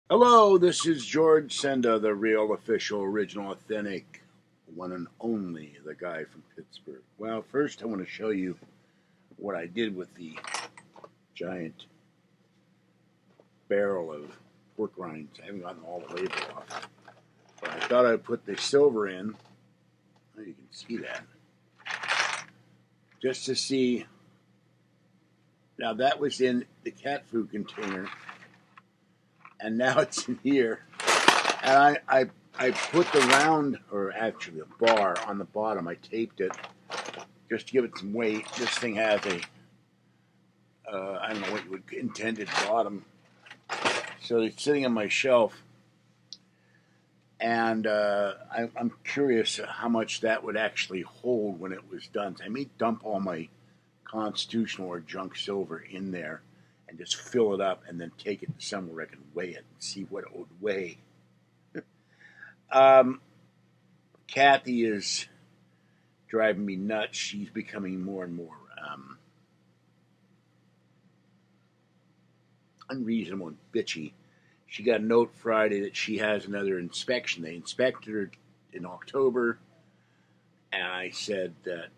Hello, this is George Senda, the real, official, original, authentic, one and only, the guy from Pittsburgh. Well, first I want to show you what I did with the giant barrel of pork rinds. I haven't gotten all the label off, but I thought I'd put the silver in. Oh, you can see that. Just to see. Now that was in the cat food container, and now it's in here. And I put the round, or actually a bar, on the bottom. I taped it just to give it some weight. This thing has a, I don't know what you would intended bottom. So it's sitting on my shelf. And I'm curious how much that would actually hold when it was done. So I may dump all my constitutional or junk silver in there and just fill it up and then take it to somewhere I can weigh it and see what it would weigh. Kathy is driving me nuts. She's becoming more and more unreasonable and bitchy. She got a note Friday that she has another inspection. They inspected her in October, and I said that,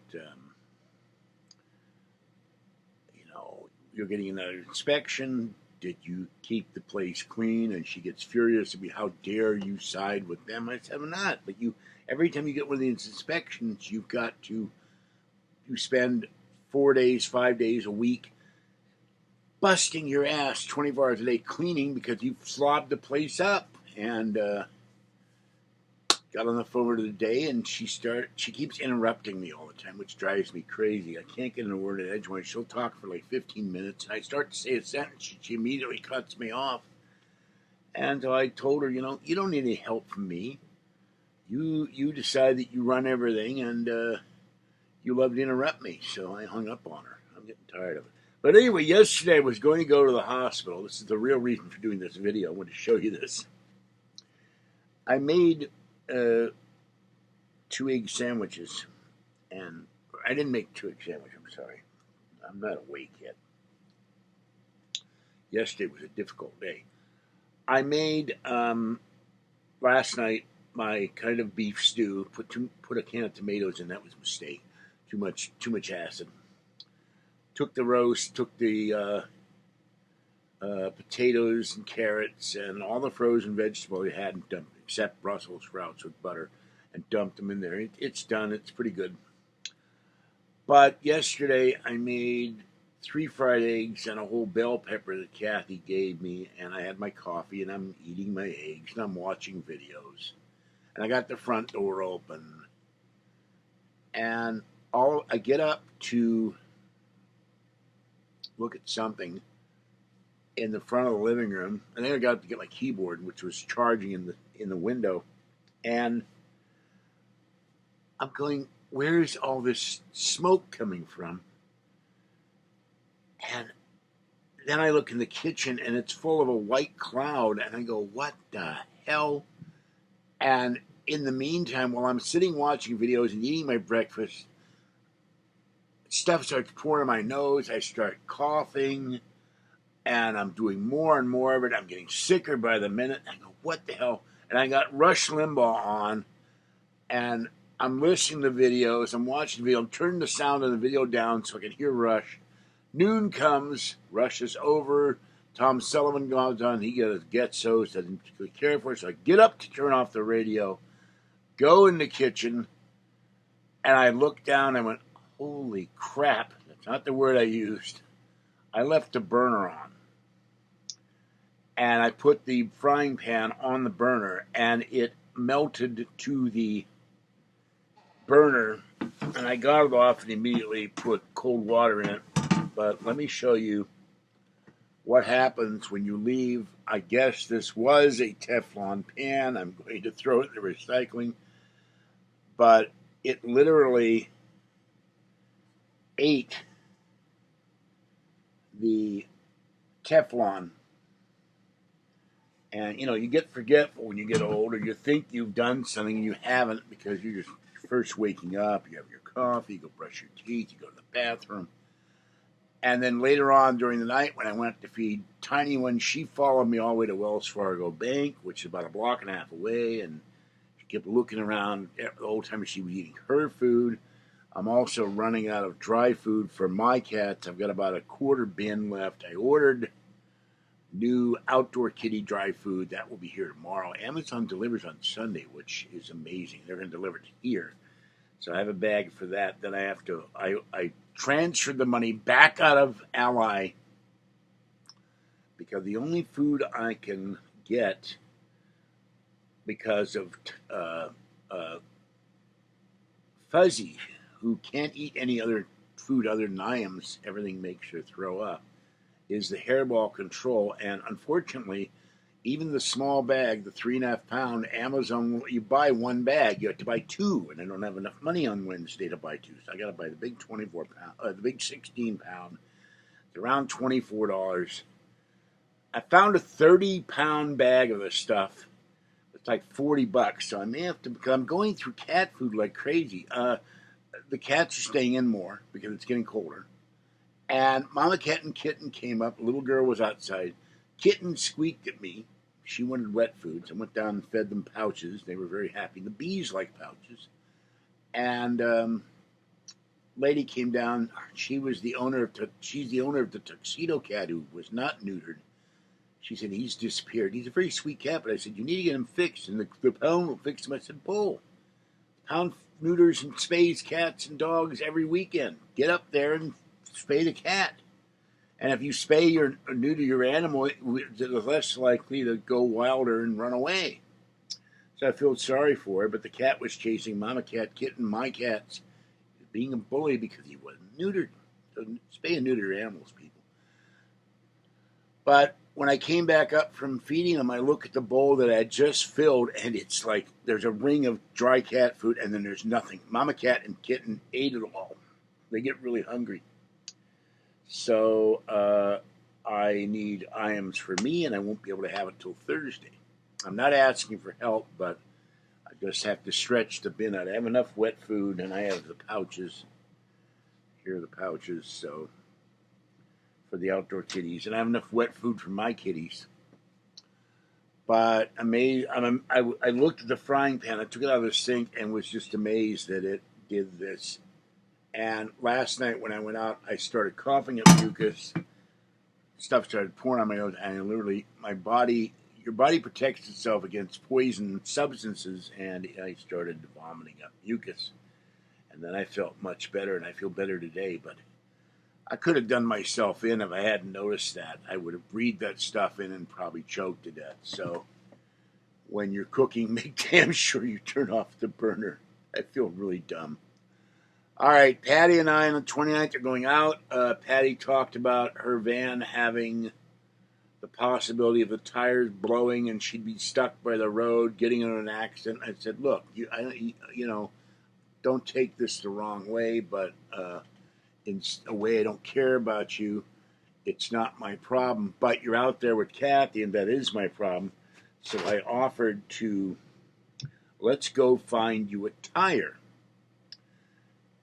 you're getting another inspection. Did you keep the place clean? And she gets furious at me. How dare you side with them? I said, I'm not. But every time you get one of these inspections, you spend 4 days, 5 days a week busting your ass 24 hours a day cleaning because you've slobbed the place up. And got on the phone with her today, and she keeps interrupting me all the time, which drives me crazy. I can't get in a word at edgewise. She'll talk for like 15 minutes, and I start to say a sentence, she immediately cuts me off. And so I told her, you don't need any help from me. You decide that you run everything, and you love to interrupt me. So I hung up on her. I'm getting tired of it. But anyway, yesterday I was going to go to the hospital. This is the real reason for doing this video. I want to show you this. I made 2 egg sandwiches, and I didn't make 2 egg sandwiches. I'm sorry. I'm not awake yet. Yesterday was a difficult day. I made last night my kind of beef stew. Put a can of tomatoes in. That was a mistake. Too much acid. Took the roast. Took the potatoes and carrots and all the frozen vegetables I had and dumped, except Brussels sprouts with butter, and dumped them in there. It's done. It's pretty good. But yesterday I made 3 fried eggs and a whole bell pepper that Kathy gave me, and I had my coffee, and I'm eating my eggs, and I'm watching videos. And I got the front door open, and I get up to look at something in the front of the living room, and then I got up to get my keyboard, which was charging in the window, and I'm going, where's all this smoke coming from? And then I look in the kitchen, and it's full of a white cloud, and I go, what the hell? And in the meantime, while I'm sitting watching videos and eating my breakfast, stuff starts pouring in my nose. I start coughing, and I'm doing more and more of it. I'm getting sicker by the minute. I go, what the hell? And I got Rush Limbaugh on, and I'm listening to videos. I'm watching the video. I'm turning the sound of the video down so I can hear Rush. Noon comes. Rush is over. Tom Sullivan goes on. He gets so doesn't particularly care for it. So I get up to turn off the radio, go in the kitchen, and I look down. And I went, holy crap. That's not the word I used. I left the burner on. And I put the frying pan on the burner, and it melted to the burner, and I got it off and immediately put cold water in it. But let me show you what happens when you leave. I guess this was a Teflon pan. I'm going to throw it in the recycling. But it literally ate the Teflon. And, you get forgetful when you get older. You think you've done something and you haven't because you're just first waking up. You have your coffee, you go brush your teeth, you go to the bathroom. And then later on during the night, when I went to feed Tiny One, she followed me all the way to Wells Fargo Bank, which is about a block and a half away, and she kept looking around the whole time she was eating her food. I'm also running out of dry food for my cats. I've got about a quarter bin left. I ordered new outdoor kitty dry food. That will be here tomorrow. Amazon delivers on Sunday, which is amazing. They're going to deliver it here. So I have a bag for that. Then I have to, I transferred the money back out of Ally because the only food I can get because of Fuzzy, who can't eat any other food other than IAMS, everything makes her throw up, is the hairball control. And unfortunately, even the small bag, the 3.5 pound, Amazon, you buy one bag, you have to buy two, and I don't have enough money on Wednesday to buy two, so I got to buy the big 24 pound, the big 16 pound. It's around $24. I found a 30-pound bag of this stuff. It's like $40, so I may have to, because I'm going through cat food like crazy. The cats are staying in more because it's getting colder. And Mama Cat and Kitten came up. Little girl was outside. Kitten squeaked at me. She wanted wet foods. I went down and fed them pouches. They were very happy. The bees like pouches. And lady came down. She's the owner of the tuxedo cat who was not neutered. She said, he's disappeared. He's a very sweet cat, but I said, you need to get him fixed. And the pound will fix him. I said, Bull. Pound neuters and spays cats and dogs every weekend. Get up there and spay the cat. And if you spay or neuter your animal, it's less likely to go wilder and run away. So I feel sorry for her, but the cat was chasing Mama Cat, Kitten, my cats, being a bully because he wasn't neutered. So spay and neuter your animals, people. But when I came back up from feeding them, I look at the bowl that I had just filled, and it's like there's a ring of dry cat food, and then there's nothing. Mama Cat and Kitten ate it all. They get really hungry. So I need IAMS for me, and I won't be able to have it till Thursday. I'm not asking for help, but I just have to stretch the bin out. I have enough wet food, and I have the pouches. Here are the pouches, so for the outdoor kitties, and I have enough wet food for my kitties. But I looked at the frying pan. I took it out of the sink and was just amazed that it did this. And last night when I went out, I started coughing up mucus. Stuff started pouring on my nose, and literally your body protects itself against poison substances, and I started vomiting up mucus. And then I felt much better, and I feel better today, but I could have done myself in if I hadn't noticed that. I would have breathed that stuff in and probably choked to death. So when you're cooking, make damn sure you turn off the burner. I feel really dumb. All right, Patty and I on the 29th are going out. Patty talked about her van having the possibility of the tires blowing and she'd be stuck by the road, getting in an accident. I said, look, don't take this the wrong way, but in a way I don't care about you. It's not my problem. But you're out there with Kathy, and that is my problem. So I offered to, let's go find you a tire.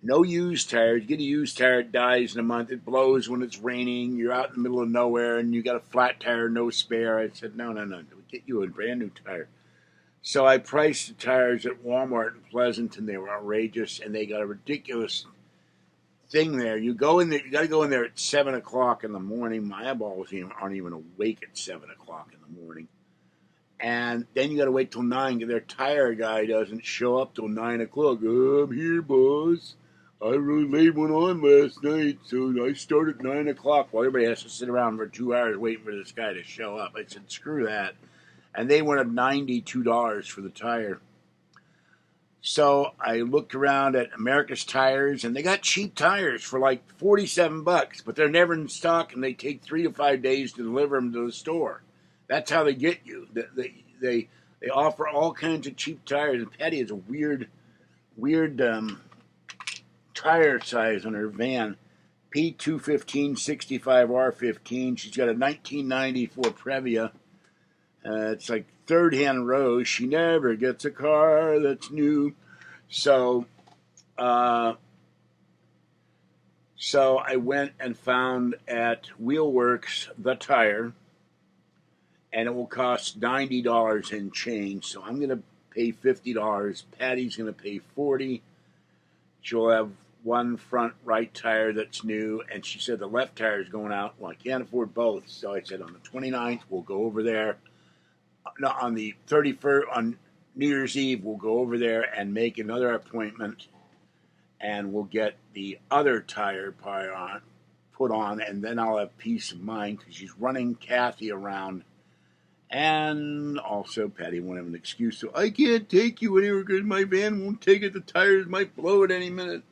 No used tires. You get a used tire, it dies in a month. It blows when it's raining. You're out in the middle of nowhere, and you got a flat tire, no spare. I said, no. We'll get you a brand new tire. So I priced the tires at Walmart in Pleasant, and they were outrageous, and they got a ridiculous thing there. You go in there. You got to go in there at 7 o'clock in the morning. My eyeballs aren't even awake at 7 o'clock in the morning. And then you got to wait till 9 because their tire guy doesn't show up till 9 o'clock. I'm here, boss. I really laid one on last night, so I start at 9 o'clock while everybody has to sit around for 2 hours waiting for this guy to show up. I said, screw that. And they wanted $92 for the tire. So I looked around at America's Tires, and they got cheap tires for like $47, but they're never in stock, and they take 3 to 5 days to deliver them to the store. That's how they get you. They offer all kinds of cheap tires, and Patty has a weird tire size on her van, P215 65R15. She's got a 1994 Previa. It's like third-hand rose. She never gets a car that's new. So So I went and found at Wheelworks the tire, and it will cost $90 in change. So I'm going to pay $50. Patty's going to pay $40. She'll have one front right tire that's new, and she said the left tire is going out. Well, I can't afford both, so I said on the 29th we'll go over there. No, on the 31st, on New Year's Eve, we'll go over there and make another appointment, and we'll get the other tire put on, and then I'll have peace of mind because she's running Kathy around. And also, Patty won't have an excuse, so I can't take you anywhere because my van won't take it. The tires might blow at any minute.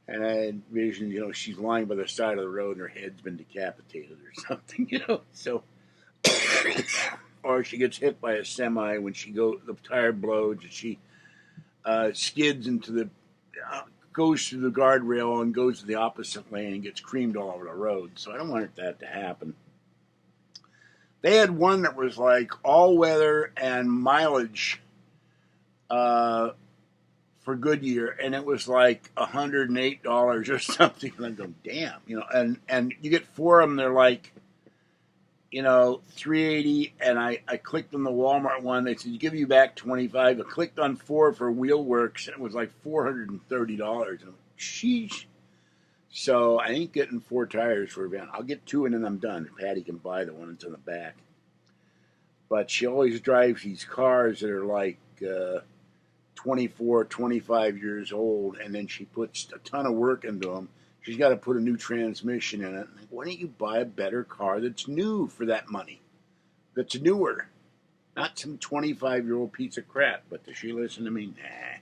And I envisioned, she's lying by the side of the road and her head's been decapitated or something, So, or she gets hit by a semi when the tire blows and she skids goes through the guardrail and goes to the opposite lane and gets creamed all over the road. So I don't want that to happen. They had one that was like all weather and mileage for Goodyear, and it was like $108 or something. And I go, damn, and you get four of them. They're like, $380. And I clicked on the Walmart one. They said, give you back $25. I clicked on four for Wheelworks, and it was like $430. And I'm like, sheesh. So I ain't getting four tires for a van. I'll get two and then I'm done. Patty can buy the one that's on the back. But she always drives these cars that are like 24, 25 years old, and then she puts a ton of work into them. She's got to put a new transmission in it. Like, why don't you buy a better car that's new for that money? That's newer. Not some 25-year-old piece of crap. But does she listen to me? Nah.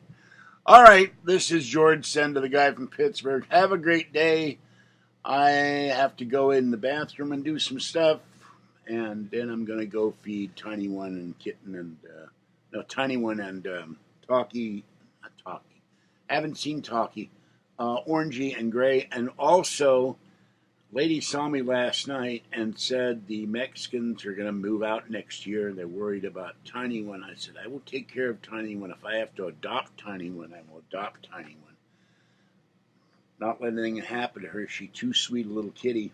All right, this is George Senda, the guy from Pittsburgh. Have a great day. I have to go in the bathroom and do some stuff, and then I'm going to go feed Tiny One and Kitten and Tiny One and Talkie. Not Talkie. I haven't seen Talkie. Orangey and Gray, and also, lady saw me last night and said the Mexicans are going to move out next year. They're worried about Tiny One. I said, I will take care of Tiny One. If I have to adopt Tiny One, I will adopt Tiny One. Not let anything happen to her. She's too sweet a little kitty.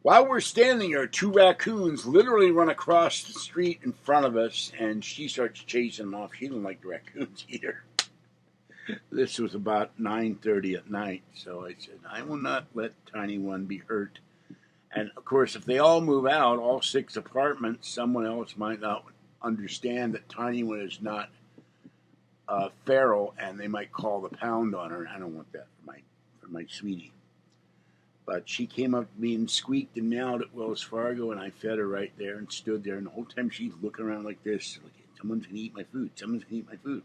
While we're standing there, two raccoons literally run across the street in front of us, and she starts chasing them off. She didn't like the raccoons either. This was about 9:30 at night, so I said, I will not let Tiny One be hurt. And, of course, if they all move out, all 6 apartments, someone else might not understand that Tiny One is not feral, and they might call the pound on her. I don't want that for my sweetie. But she came up to me and squeaked and meowed at Wells Fargo, and I fed her right there and stood there. And the whole time she's looking around like this, like, someone's going to eat my food. Someone's going to eat my food.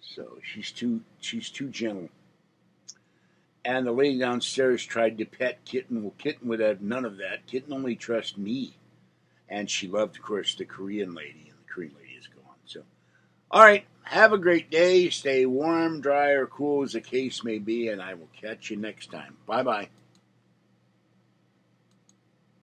So she's too gentle. And the lady downstairs tried to pet Kitten. Well, Kitten would have none of that. Kitten only trusts me. And she loved, of course, the Korean lady. And the Korean lady is gone. So, all right. Have a great day. Stay warm, dry, or cool as the case may be. And I will catch you next time. Bye-bye.